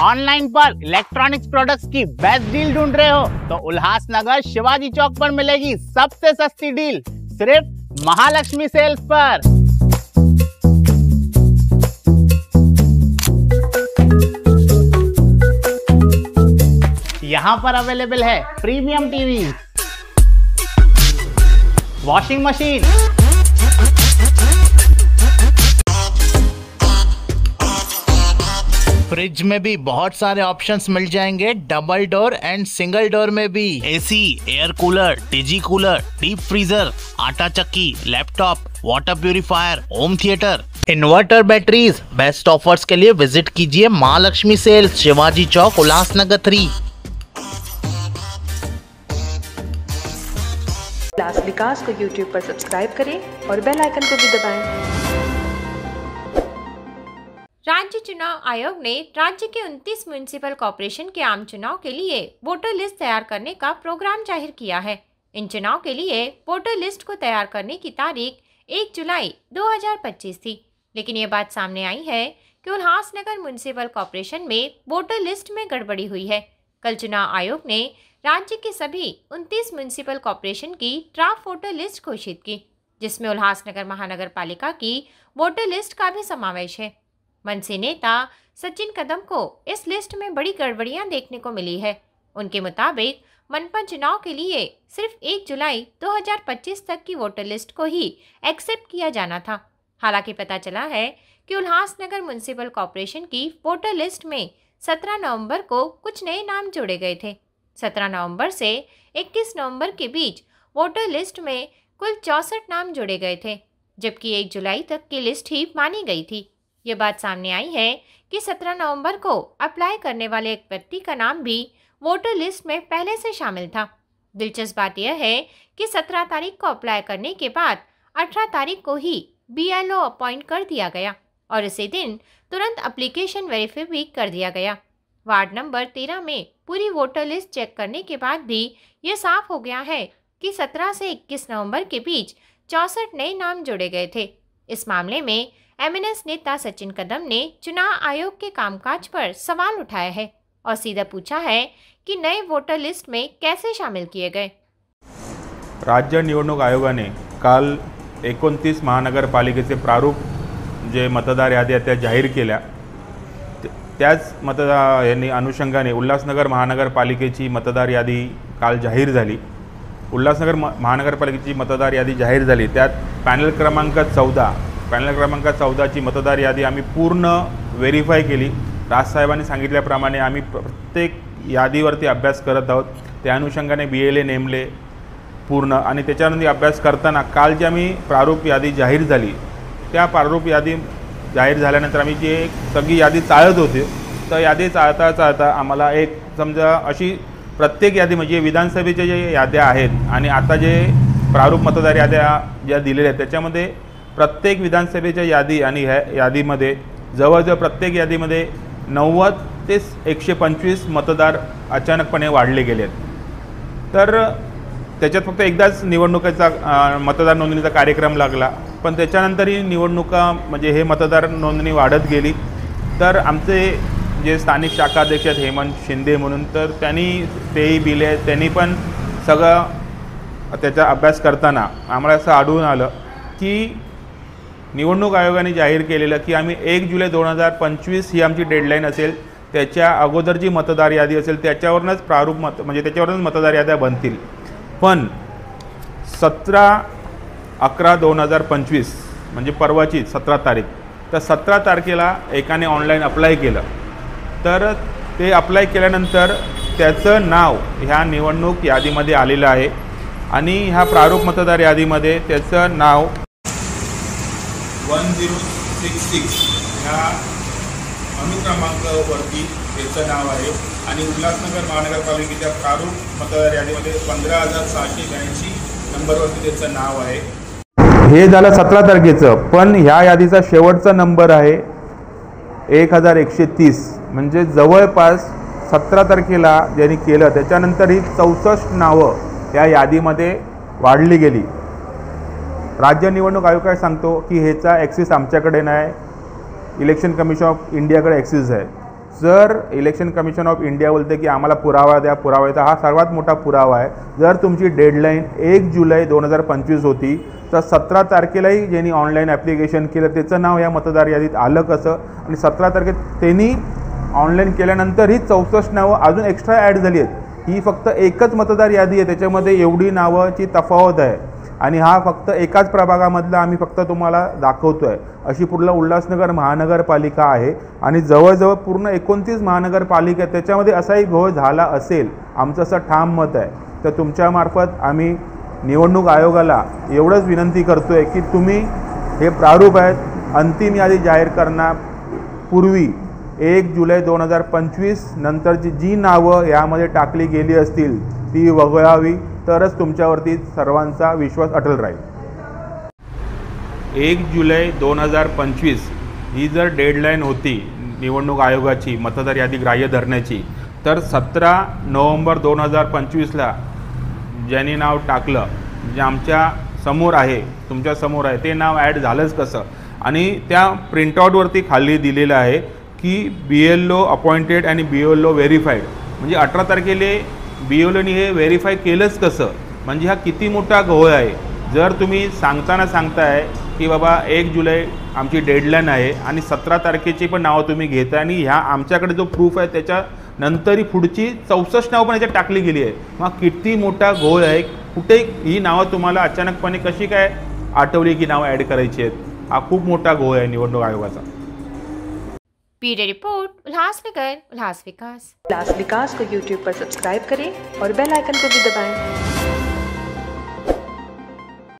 Online पर electronics products की best deal ढूंढ रहे हो तो उल्लासनगर शिवाजी चौक पर मिलेगी सबसे सस्ती डील, सिर्फ महालक्ष्मी सेल्स पर। यहाँ पर अवेलेबल है premium TV, washing machine, fridge में भी बहुत सारे ऑप्शंस मिल जाएंगे, double door and single door में भी। एसी, एयर कूलर, टीजी कूलर, डीप फ्रीजर, आटा चक्की, laptop, water purifier, home theatre, inverter, batteries. Best offers के लिए विजिट कीजिए महालक्ष्मी सेल्स, शिवाजी चौक, उल्लासनगर 3। क्लास विकास को YouTube पर सब्सक्राइब करें और बेल आइकन को भी दबाएं। राज्य चुनाव आयोग ने राज्य के 29 म्युनिसिपल कॉर्पोरेशन के आम चुनाव के लिए वोटर लिस्ट तैयार करने का प्रोग्राम जाहिर किया है। इन चुनाव के लिए वोटर लिस्ट को तैयार करने की तारीख 1 जुलाई 2025 थी, लेकिन ये बात सामने आई है कि उल्लासनगर म्युनिसिपल कॉर्पोरेशन में वोटर लिस्ट में गड़बड़ी हुई है। कल चुनाव आयोग ने राज्य के सभी 29 म्युनिसिपल कॉर्पोरेशन की ड्राफ्ट वोटर लिस्ट घोषित की, जिसमें उल्लासनगर महानगर पालिका की वोटर लिस्ट का भी समावेश है। मनसे नेता सचिन कदम को इस लिस्ट में बड़ी गड़बड़ियां देखने को मिली है। उनके मुताबिक मनपा चुनाव के लिए सिर्फ 1 जुलाई 2025 तक की वोटर लिस्ट को ही एक्सेप्ट किया जाना था। हालांकि पता चला है कि उल्लासनगर म्युनिसिपल कॉर्पोरेशन की वोटर लिस्ट में 17 नवंबर को कुछ नए नाम जोड़े गए थे। 17 नवंबर से 21 नवंबर के बीच वोटर लिस्ट में कुल 64 नाम जोड़े गए थे, जबकि 1 जुलाई तक की लिस्ट ही मानी गई थी। ये बात सामने आई है कि 17 नवंबर को अप्लाई करने वाले एक व्यक्ति का नाम भी वोटर लिस्ट में पहले से शामिल था। दिलचस्प बात यह है कि 17 तारीख को अप्लाई करने के बाद 18 तारीख को ही BLO अपॉइंट कर दिया गया और इसी दिन तुरंत एप्लीकेशन वेरीफाई भी कर दिया गया। वार्ड नंबर 13 में पूरी वोटर लिस्ट चेक करने के बाद भी ये साफ हो गया है कि 17 से 21 नवंबर के बीच 64 नए नाम जोड़े गए थे। इस मामले में MNS नेता सचिन कदम ने चुनाव आयोग के कामकाज पर सवाल उठाया है और सीधा पूछा है कि नए वोटर लिस्ट में कैसे शामिल किए गए। राज्य निवडणूक आयोगाने काल 29 महानगरपालिकेचे प्रारूप जे मतदार यादी आहेत त्या जाहीर केल्या। त्याच यांनी अनुषंगाने उल्लासनगर महानगरपालिकेची मतदार यादी काल जाहीर झाली। उल्लासनगर महानगरपालिकेची मतदार यादी जाहीर झाली, त्यात पॅनल क्रमांक 14ची मतदार यादी आम्ही पूर्ण व्हेरीफाय केली। राजसाहेबांनी सांगितल्याप्रमाणे आम्ही प्रत्येक यादीवरती अभ्यास करत आहोत। त्या अनुषंगाने BLA नेमले पूर्ण आणि त्याच्यानंतर अभ्यास करताना काल जी आम्ही प्रारूप यादी जाहीर झाली, त्या प्रारूप यादी जाहीर झाल्यानंतर आम्ही जी सगळी यादी चाळत होते, तर यादी चाळता आम्हाला एक समजा अशी प्रत्येक यादी म्हणजे विधानसभेच्या जे याद्या आहेत आणि आता जे प्रारूप मतदार याद्या ज्या दिलेल्या आहेत त्याच्यामध्ये प्रत्येक विधानसभेच्या यादी आणि ह्या यादीमध्ये जवळजवळ प्रत्येक यादीमध्ये 90 ते 125 मतदार अचानकपणे वाढले गेले आहेत। तर त्याच्यात फक्त एकदाच निवडणुकीचा मतदार नोंदणीचा कार्यक्रम लागला, पण त्याच्यानंतरही निवडणुका म्हणजे हे मतदार नोंदणी वाढत गेली। तर आमचे जे स्थानिक शाखा अध्यक्ष आहेत हेमंत शिंदे म्हणून, तर त्यांनी तेही दिले, त्यांनी पण सगळं त्याचा अभ्यास करताना आम्हाला असं आढळून आलं की निवडणूक आयोगाने जाहीर केलेलं की आम्ही 1 जुलै 2025 ही आमची डेडलाईन असेल, त्याच्या अगोदर जी मतदार यादी असेल त्याच्यावरूनच प्रारूप म्हणजे त्याच्यावरूनच मतदार याद्या बनतील। पण 17/11/2025 म्हणजे परवाची 17 तारीख, तर 17 तारखेला एकाने ऑनलाईन अप्लाय केलं। तर ते अप्लाय केल्यानंतर त्याचं नाव ह्या निवडणूक यादीमध्ये आलेलं आहे आणि ह्या प्रारूप मतदार यादीमध्ये त्याचं नाव 1066 ह्या अनुक्रमांकावरती त्याचं नाव आहे आणि उल्लासनगर महानगरपालिकेच्या प्रारूप मतदार यादीमध्ये 15,682 नंबरवरती त्याचं नाव आहे। हे झालं 17 तारखेचं, पण ह्या यादीचा शेवटचा नंबर आहे 1130, म्हणजे जवळपास 17 तारखेला ज्यांनी केलं त्याच्यानंतर ही 64 नावं या यादीमध्ये वाढली गेली। राज्य निवडणूक आयोग काय सांगतो की ह्याचा ॲक्सेस आमच्याकडे नाही, इलेक्शन कमिशन ऑफ इंडियाकडे ॲक्सेस आहे। जर इलेक्शन कमिशन ऑफ इंडिया बोलते की आम्हाला पुरावा द्या, पुरावा द्या, हा सर्वात मोठा पुरावा आहे. जर तुमची डेडलाईन 1 जुलै 2025 होती तर 17 तारखेलाही ज्यांनी ऑनलाईन ॲप्लिकेशन केलं त्याचं नाव या मतदार यादीत आलं कसं? आणि 17 तारखेत त्यांनी ऑनलाईन केल्यानंतर ही 64 नावं अजून एक्स्ट्रा ॲड झाली आहेत. ही फक्त एकच मतदार यादी आहे, त्याच्यामध्ये एवढी नावाची तफावत आहे आणि हा फक्त एकाच प्रभागामधला आम्ही फक्त तुम्हाला दाखवतो आहे. अशी पूर्ण उल्हासनगर महानगरपालिका आहे आणि जवळजवळ पूर्ण 29 महानगरपालिका आहेत. त्याच्यामध्ये असाही घोळ झाला असेल आमचं असं ठाम मत आहे. तर तुमच्यामार्फत आम्ही निवडणूक आयोगाला एवढंच विनंती करतो आहे की तुम्ही हे प्रारूप आहेत अंतिम यादी जाहीर करण्यापूर्वी 1 जुलै 2025 नंतरची जी नावं यामध्ये टाकली गेली असतील ती वगळावी, तरच तुमच्यावरती सर्वांचा विश्वास अटल राहील. 1 जुलै 2025 ही जर डेडलाईन होती निवडणूक आयोगाची मतदार यादी ग्राह्य धरण्याची, तर 17 नोव्हेंबर 2025ला ज्यांनी नाव टाकलं जे आमच्या समोर आहे, तुमच्या समोर आहे, ते नाव ॲड झालंच कसं? आणि त्या प्रिंटआउटवरती खाली दिलेलं आहे की BLO अपॉइंटेड आणि BLO व्हेरीफाईड. म्हणजे 18 तारखेला BLOनी हे व्हेरीफाय केलंच कसं? म्हणजे हा किती मोठा घोळ आहे. जर तुम्ही सांगताय की बाबा 1 जुलै आमची डेडलाईन आहे आणि 17 तारखेची पण नावं तुम्ही घेताय आणि ह्या आमच्याकडे जो प्रूफ आहे त्याच्यानंतर ही पुढची 64 नावं पण याच्यात टाकली गेली आहे. मग किती मोठा घोळ आहे. कुठे ही नावं तुम्हाला अचानकपणे कशी काय आठवली की नावं ॲड करायची आहेत? हा खूप मोठा घोळ आहे निवडणूक आयोगाचा. ब्यूरो रिपोर्ट, उल्लासनगर, उल्लास विकास. उल्लास विकास को YouTube पर सब्सक्राइब करें और बेल आइकन को भी दबाएं.